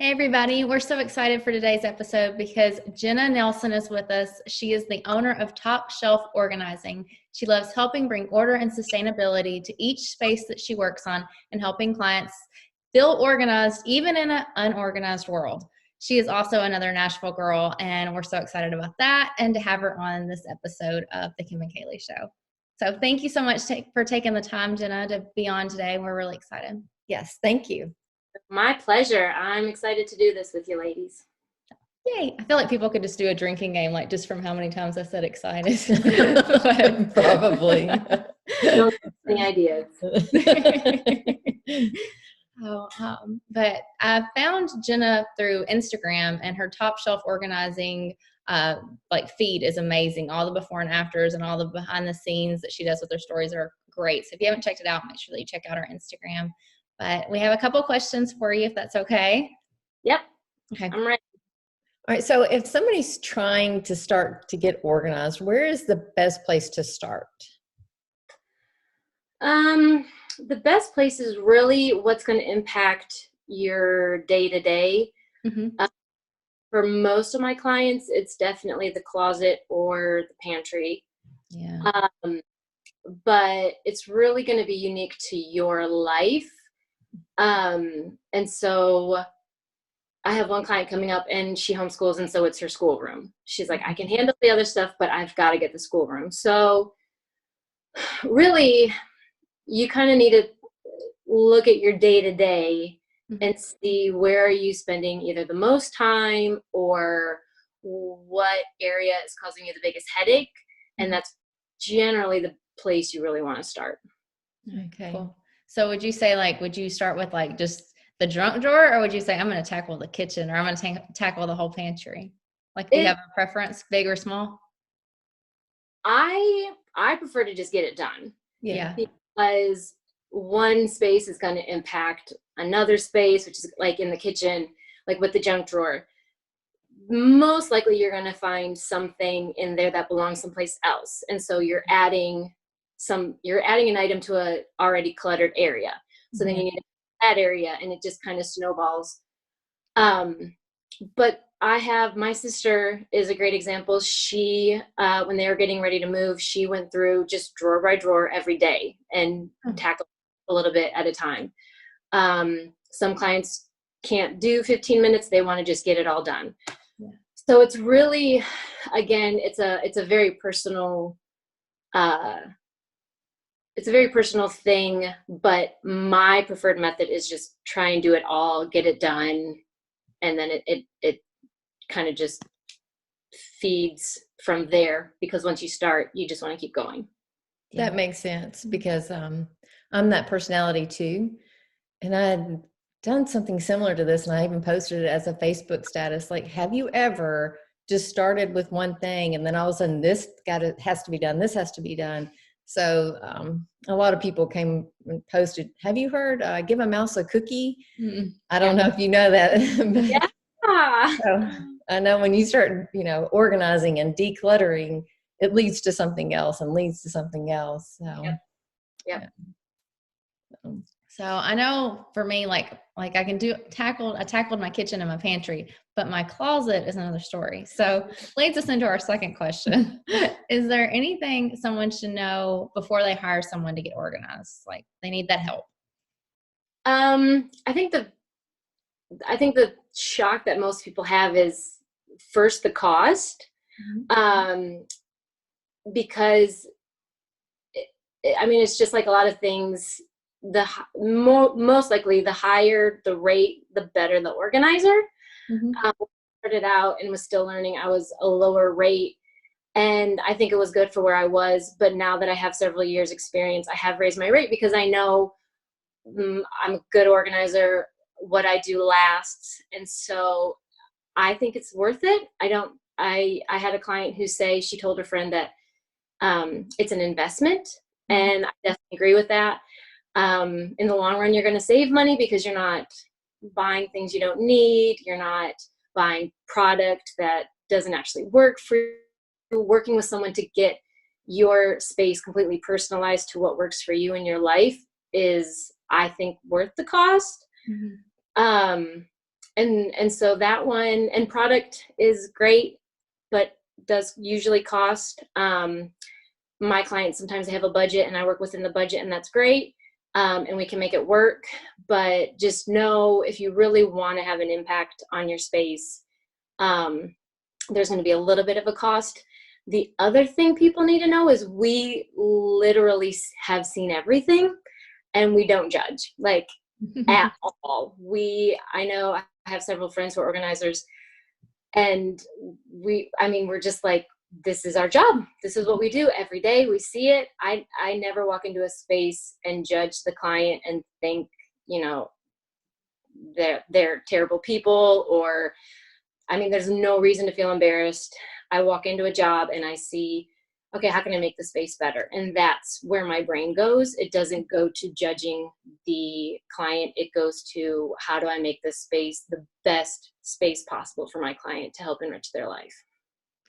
Hey everybody, we're so excited for today's episode because Jenna Nelson is with us. She is the owner of Top Shelf Organizing. She loves helping bring order and sustainability to each space that she works on and helping clients feel organized even in an unorganized world. She is also another Nashville girl, and we're so excited about that and to have her on this episode of the Kim Kalee Show. So thank you so much for taking the time, Jenna, to be on today. We're really excited. Yes, thank you. My pleasure. I'm excited to do this with you ladies. Yay. I feel like people could just do a drinking game, like just from how many times I said excited. Probably. No any ideas. But I found Jenna through Instagram, and her Top Shelf Organizing feed is amazing. All the before and afters and all the behind the scenes that she does with her stories are great. So if you haven't checked it out, make sure that you check out her Instagram. But we have a couple questions for you, if that's okay. Yep. Okay. I'm ready. All right. So if somebody's trying to start to get organized, where is the best place to start? The best place is really what's going to impact your day-to-day. Mm-hmm. For most of my clients, it's definitely the closet or the pantry. Yeah. But it's really going to be unique to your life. And so I have one client coming up and she homeschools, and so it's her schoolroom. She's like, I can handle the other stuff, but I've got to get the schoolroom. So really, you kind of need to look at your day-to-day and see where are you spending either the most time or what area is causing you the biggest headache. And that's generally the place you really want to start. Okay. Cool. So would you say, would you start with just the junk drawer, or would you say I'm going to tackle the kitchen, or I'm going to tackle the whole pantry? Do you have a preference, big or small? I prefer to just get it done. Yeah. Because one space is going to impact another space, which is like in the kitchen, like with the junk drawer. Most likely you're going to find something in there that belongs someplace else. And so you're adding an item to a already cluttered area. So then you need that area, and it just kind of snowballs. But my sister is a great example. She, when they were getting ready to move, she went through just drawer by drawer every day and tackled a little bit at a time. Some clients can't do 15 minutes. They want to just get it all done. Yeah. So it's really, again, it's a very personal, thing, but my preferred method is just try and do it all, get it done. And then it kind of just feeds from there, because once you start, you just want to keep going. That makes sense, because I'm that personality too. And I had done something similar to this, and I even posted it as a Facebook status. Like, have you ever just started with one thing and then all of a sudden this has to be done, this has to be done? So a lot of people came and posted, have you heard give a mouse a cookie? Mm-hmm. I don't know if you know that. Yeah. So I know when you start, organizing and decluttering, it leads to something else and leads to something else. So, yeah. So I know for me, I tackled my kitchen and my pantry, but my closet is another story. So leads us into our second question. Is there anything someone should know before they hire someone to get organized? They need that help. I think the shock that most people have is first the cost, because it's just like a lot of things. Most likely the higher the rate, the better the organizer. When I started out and was still learning, I was a lower rate, and I think it was good for where I was. But now that I have several years experience, I have raised my rate because I know I'm a good organizer. What I do lasts. And so I think it's worth it. I had a client who she told her friend that it's an investment, and I definitely agree with that. In the long run, you're going to save money because you're not buying things you don't need. You're not buying product that doesn't actually work for you. Working with someone to get your space completely personalized to what works for you in your life is, I think, worth the cost. and so that one, and product is great, but does usually cost. My clients, sometimes they have a budget and I work within the budget, and that's great. And we can make it work, but just know if you really want to have an impact on your space, there's going to be a little bit of a cost. The other thing people need to know is we literally have seen everything and we don't judge, like at all. I know I have several friends who are organizers, and we're just like, this is our job. This is what we do every day. We see it. I never walk into a space and judge the client and think, they're terrible people, or, there's no reason to feel embarrassed. I walk into a job and I see, okay, how can I make the space better? And that's where my brain goes. It doesn't go to judging the client. It goes to, how do I make this space the best space possible for my client to help enrich their life?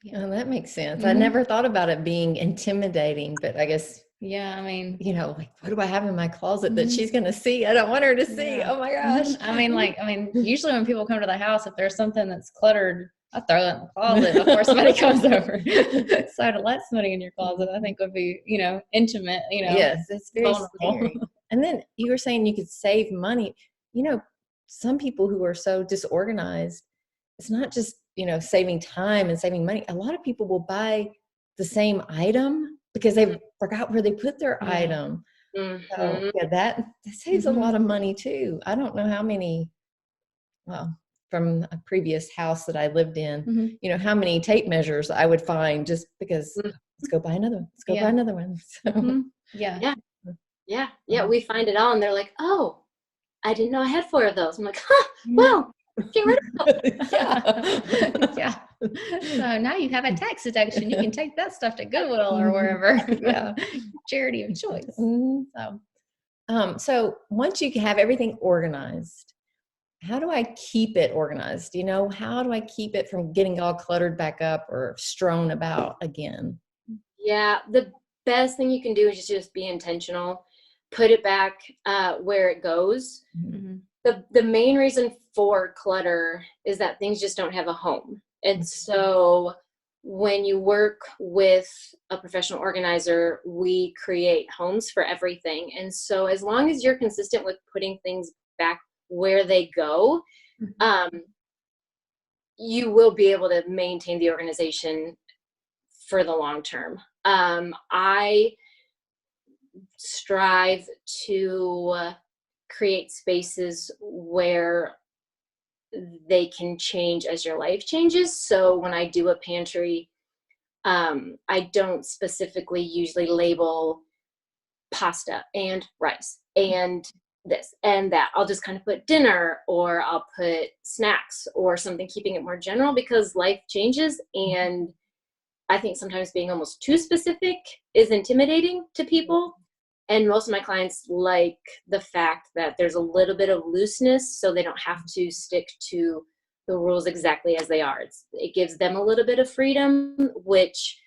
Yeah, that makes sense. I never thought about it being intimidating, but I guess, like, what do I have in my closet that she's going to see? I don't want her to see. Yeah. Oh my gosh. Usually when people come to the house, if there's something that's cluttered, I throw it in the closet before somebody comes over. So to let somebody in your closet, I think would be, intimate, Yes, it's very scary. And then you were saying you could save money. Some people who are so disorganized, it's not just, saving time and saving money. A lot of people will buy the same item because they forgot where they put their item. Mm-hmm. So that saves a lot of money too. I don't know how many, from a previous house that I lived in, how many tape measures I would find just because let's go buy another one. Let's go buy another one. So, Yeah. We find it all and they're like, oh, I didn't know I had 4 of those. I'm like, well, get rid of them. Yeah. So now you have a tax deduction. You can take that stuff to Goodwill or wherever. Yeah. Charity of choice. So once you have everything organized, how do I keep it organized? How do I keep it from getting all cluttered back up or strewn about again? Yeah. The best thing you can do is just be intentional. Put it back where it goes. Mm-hmm. The main reason for clutter is that things just don't have a home. And so when you work with a professional organizer, we create homes for everything. And so as long as you're consistent with putting things back where they go, you will be able to maintain the organization for the long term. I strive to create spaces where they can change as your life changes. So when I do a pantry, I don't specifically usually label pasta and rice and this and that. I'll just kind of put dinner, or I'll put snacks or something, keeping it more general, because life changes. And I think sometimes being almost too specific is intimidating to people. And most of my clients like the fact that there's a little bit of looseness, so they don't have to stick to the rules exactly as they are. It gives them a little bit of freedom, which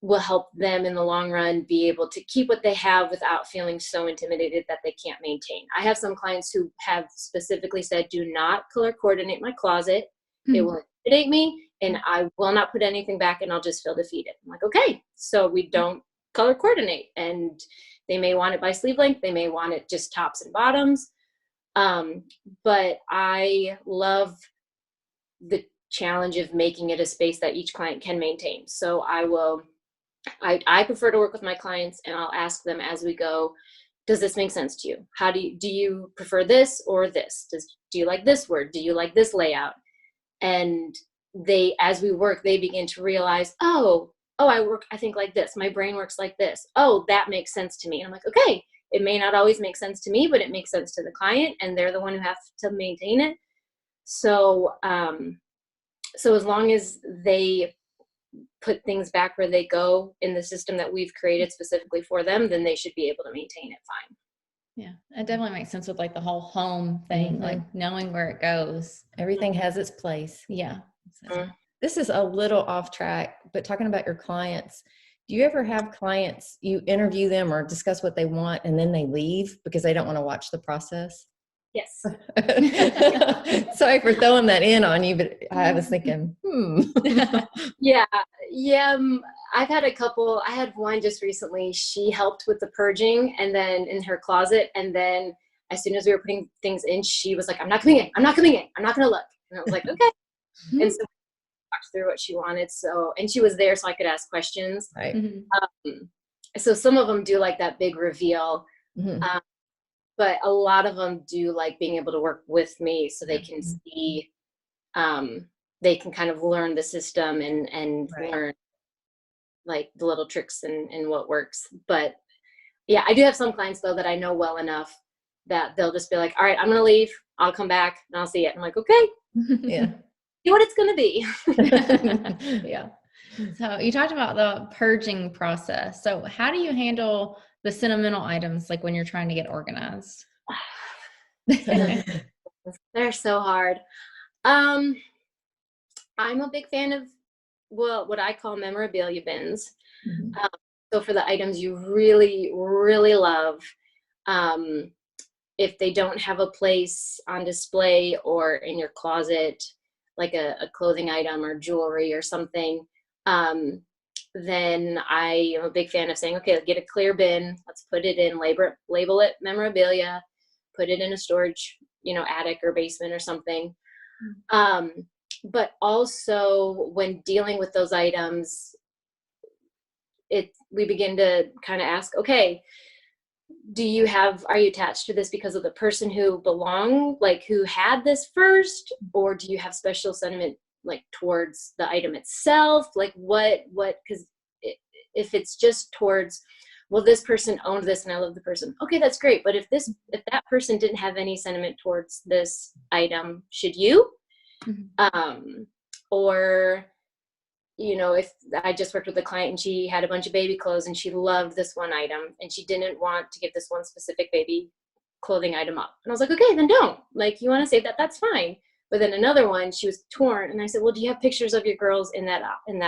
will help them in the long run be able to keep what they have without feeling so intimidated that they can't maintain. I have some clients who have specifically said, do not color coordinate my closet. It will intimidate me, and I will not put anything back, and I'll just feel defeated. I'm like, okay, so we don't color coordinate. And they may want it by sleeve length. They may want it just tops and bottoms. But I love the challenge of making it a space that each client can maintain. So I prefer to work with my clients, and I'll ask them as we go, does this make sense to you? Do you prefer this or this? Do you like this word? Do you like this layout? And as we work, they begin to realize, I think like this. My brain works like this. Oh, that makes sense to me. And I'm like, okay, it may not always make sense to me, but it makes sense to the client, and they're the one who has to maintain it. So, so as long as they put things back where they go in the system that we've created specifically for them, then they should be able to maintain it fine. Yeah, it definitely makes sense with like the whole home thing, like knowing where it goes. Everything has its place. Yeah. So, this is a little off track, but talking about your clients, do you ever have clients, you interview them or discuss what they want and then they leave because they don't want to watch the process? Yes. Sorry for throwing that in on you, but I was thinking, Yeah. Yeah. I've had a couple. I had one just recently. She helped with the purging and then in her closet. And then as soon as we were putting things in, she was like, I'm not coming in. I'm not coming in. I'm not going to look. And I was like, okay. And so we talked through what she wanted. So, and she was there so I could ask questions. right. So some of them do like that big reveal. Mm-hmm. But a lot of them do like being able to work with me so they can see, they can kind of learn the system and learn like the little tricks and what works. But yeah, I do have some clients though that I know well enough that they'll just be like, all right, I'm going to leave. I'll come back and I'll see it. I'm like, okay. Yeah. See what it's going to be. Yeah. So you talked about the purging process. So how do you handle the sentimental items like when you're trying to get organized? They're so hard. I'm a big fan of what I call memorabilia bins. Mm-hmm. So for the items you really, really love, if they don't have a place on display or in your closet, like a clothing item or jewelry or something, then I am a big fan of saying, okay, get a clear bin. Let's put it in, label it memorabilia, put it in a storage, attic or basement or something. But also when dealing with those items, we begin to kind of ask, okay, are you attached to this because of the person who who had this first, or do you have special sentiment like towards the item itself? Like because if it's just towards, well, this person owned this and I love the person. Okay, that's great. But if that person didn't have any sentiment towards this item, should you? Mm-hmm. Or, if I just worked with a client and she had a bunch of baby clothes and she loved this one item and she didn't want to give this one specific baby clothing item up. And I was like, okay, then don't. Like, you want to save that, that's fine. But then another one, she was torn. And I said, well, do you have pictures of your girls in that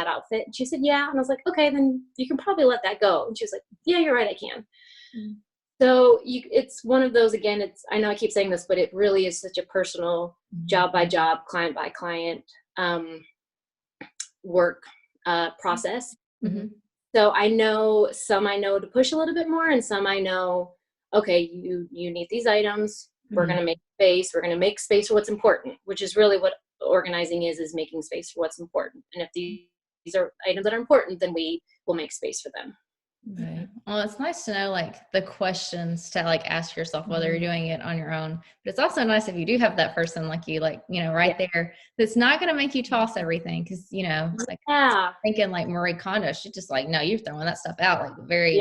outfit? And she said, yeah. And I was like, okay, then you can probably let that go. And she was like, yeah, you're right, I can. Mm-hmm. So it's one of those, again, I know I keep saying this, but it really is such a personal job by job, client by client work process. Mm-hmm. So I know to push a little bit more, and some I know, okay, you need these items. We're going to make space. We're going to make space for what's important, which is really what organizing is making space for what's important. And if these are items that are important, then we will make space for them. Right. Well, it's nice to know like the questions to like ask yourself whether you're doing it on your own. But it's also nice if you do have that person like you, like, right there, that's not going to make you toss everything. Cause like thinking like Marie Kondo, she's just like, no, you're throwing that stuff out. Like very,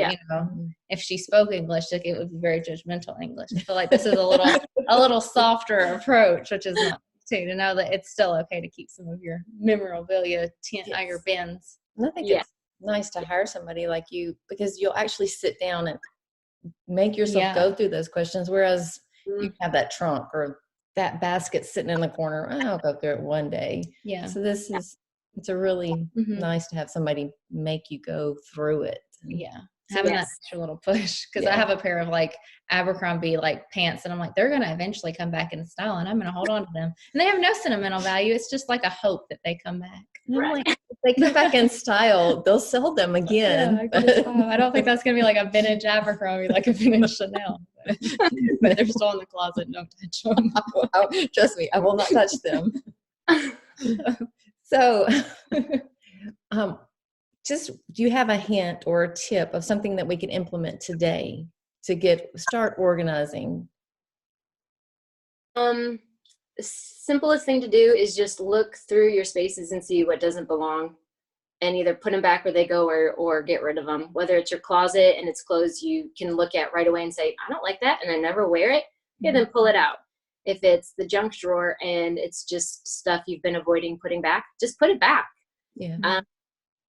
if she spoke English, like it would be very judgmental English. I feel like this is a little softer approach, which is not to know that it's still okay to keep some of your memorabilia on your bins. And I think it's nice to hire somebody like you because you'll actually sit down and make yourself go through those questions. Whereas you have that trunk or that basket sitting in the corner. I'll go through it one day. Yeah. So it's a really nice to have somebody make you go through it. Yeah. Having that extra little push. Cause I have a pair of like Abercrombie like pants and I'm like, they're going to eventually come back in style and I'm going to hold on to them. And they have no sentimental value. It's just like a hope that they come back. And I'm like, if they come back in style, they'll sell them again. I don't think that's going to be like a vintage Abercrombie, like a vintage Chanel. But they're still in the closet. Don't touch them. Trust me, I will not touch them. So, do you have a hint or a tip of something that we can implement today to start organizing? Simplest thing to do is just look through your spaces and see what doesn't belong and either put them back where they go or get rid of them. Whether it's your closet and it's clothes you can look at right away and say, I don't like that and I never wear it, then pull it out. If it's the junk drawer and it's just stuff you've been avoiding putting back, just put it back. Yeah.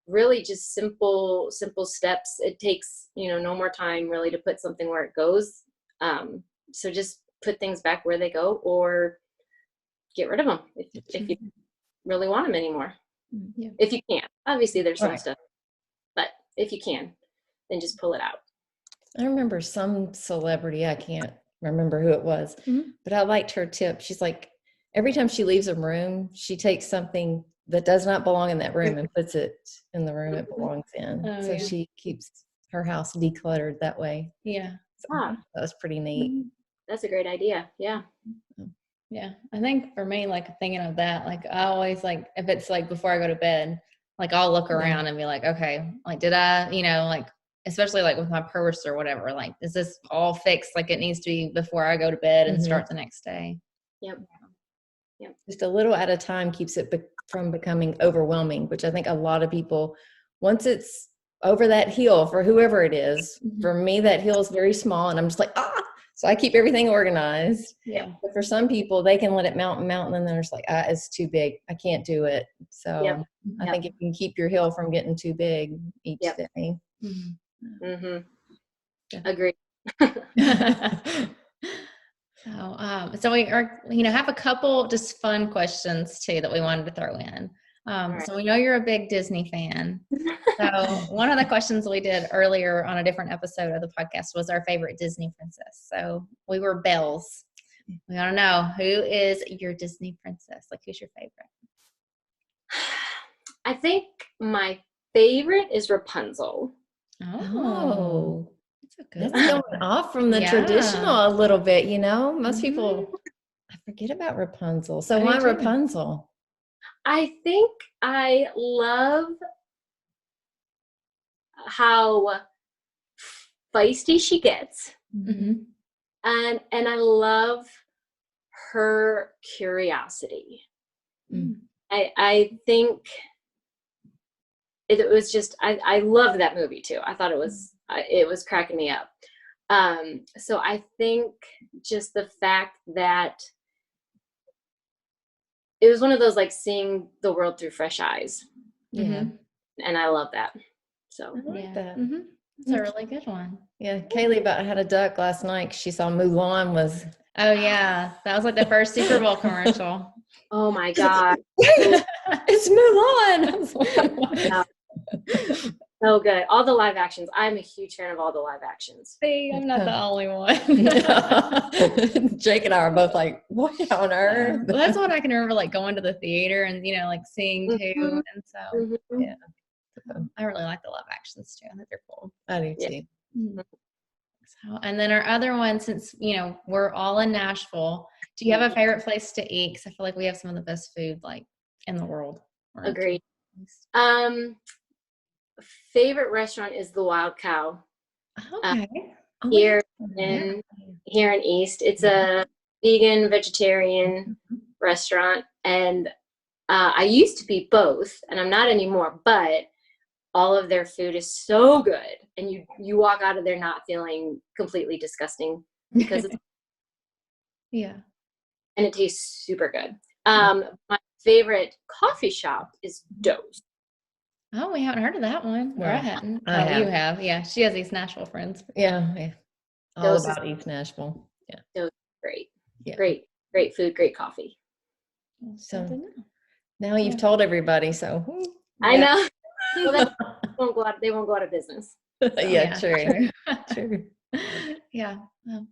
Really just simple steps. It takes, no more time really to put something where it goes. So just put things back where they go or get rid of them if you really want them anymore. Yeah. If you can. Obviously there's some stuff, but if you can, then just pull it out. I remember some celebrity, I can't remember who it was, but I liked her tip. She's like, every time she leaves a room, she takes something that does not belong in that room and puts it in the room it belongs in. So she keeps her house decluttered that way. Yeah. So that was pretty neat. That's a great idea. Yeah. Yeah. I think for me, like thinking of that, like I always like, if it's like before I go to bed, like I'll look around and be like, okay, like did I, like, especially like with my purse or whatever, like, is this all fixed? Like it needs to be before I go to bed and start the next day. Yep. Just a little at a time keeps it from becoming overwhelming, which I think a lot of people, once it's over that hill for whoever it is, for me, that hill is very small and I'm just like, so I keep everything organized. Yeah. But for some people, they can let it mount and then they're just like, it's too big. I can't do it. So I think if you can keep your hill from getting too big each day. Agree. So we are, have a couple just fun questions too that we wanted to throw in. So we know you're a big Disney fan. So one of the questions we did earlier on a different episode of the podcast was our favorite Disney princess. So we were Belle's. We want to know, who is your Disney princess? Like, who's your favorite? I think my favorite is Rapunzel. Oh. That's one. going off from the traditional a little bit, Most people, I forget about Rapunzel. So why Rapunzel? I think I love how feisty she gets. And I love her curiosity. I think it was just, I loved that movie too. I thought it was cracking me up. So I think just the fact that it was one of those, like, seeing the world through fresh eyes. Yeah. And I love that. So I like that. It's a really good one. Yeah. Kaylee about had a duck last night. She saw Mulan was. Oh yeah. That was like the first Super Bowl commercial. Oh my God. It's Mulan. So good. All the live actions. I'm a huge fan of all the live actions. See, I'm not the only one. Jake and I are both like, what on earth? Well, that's what I can remember, like going to the theater and, like seeing too. And so, yeah. I really like the live actions too. I think they're cool. I do too. So, and then our other one, since, we're all in Nashville, do you have a favorite place to eat? Because I feel like we have some of the best food, like, in the world. Agreed. Favorite restaurant is the Wild Cow. Okay. Here in East. It's a vegan, vegetarian restaurant. And I used to be both, and I'm not anymore, but all of their food is so good. And you walk out of there not feeling completely disgusting because it's and it tastes super good. My favorite coffee shop is Doe's. Oh, we haven't heard of that one. Or I hadn't. I have. You have. Yeah. She has these Nashville friends. Yeah. All about East Nashville. Yeah. Doe's great. Yeah. Great food, great coffee. So now you've told everybody, so. I know. Well, they won't go out of business. Yeah, true. True. Yeah,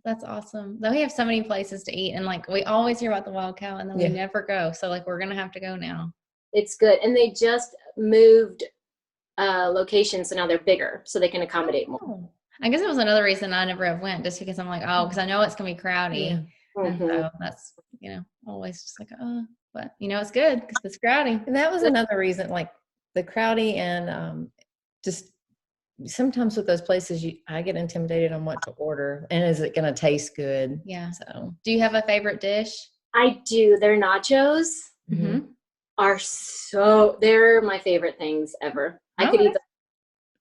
that's awesome. Though we have so many places to eat, and like we always hear about the Wild Cow, and then we never go. So like we're gonna have to go now. It's good, and they just moved locations, so now they're bigger, so they can accommodate more. I guess it was another reason I never have went, just because I'm like, because I know it's gonna be crowded, and so that's always just like, but it's good because it's crowded. And that was another reason, like the crowded and just. Sometimes with those places, I get intimidated on what to order, and is it going to taste good? Yeah. So, do you have a favorite dish? I do. Their nachos they're my favorite things ever. I could eat them.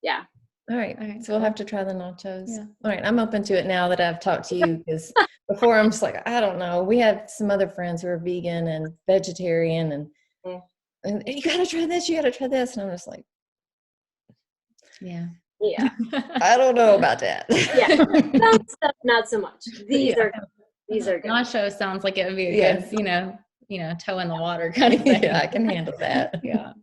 Yeah. All right. So we'll have to try the nachos. Yeah. All right. I'm open to it now that I've talked to you, because before I'm just like, I don't know. We had some other friends who are vegan and vegetarian, and you got to try this. You got to try this, and I'm just like, yeah. I don't know about that. Some stuff, not so much. These are good. Nacho sounds like it would be a good, toe in the water kind of thing. Yeah, I can handle that. Yeah.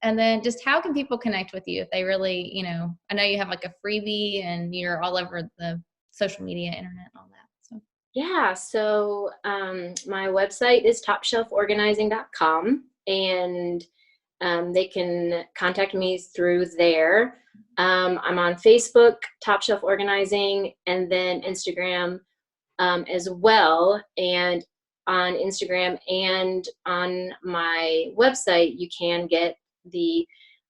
And then just how can people connect with you if they really, I know you have like a freebie and you're all over the social media, internet, all that. So Yeah, so my website is topshelforganizing.com, and they can contact me through there. I'm on Facebook, Top Shelf Organizing, and then Instagram as well. And on Instagram and on my website, you can get the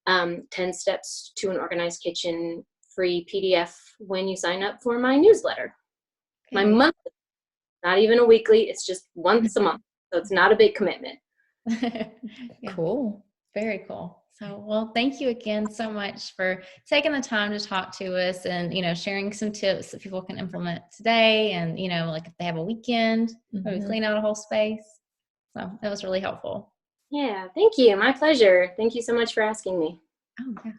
10 Steps to an Organized Kitchen free PDF when you sign up for my newsletter. My okay. monthly, not even a weekly, it's just once a month. So it's not a big commitment. Yeah. Cool. Very cool. So, well, thank you again so much for taking the time to talk to us and, sharing some tips that people can implement today. And, like if they have a weekend, maybe clean out a whole space. So that was really helpful. Yeah, thank you. My pleasure. Thank you so much for asking me. Oh, yeah.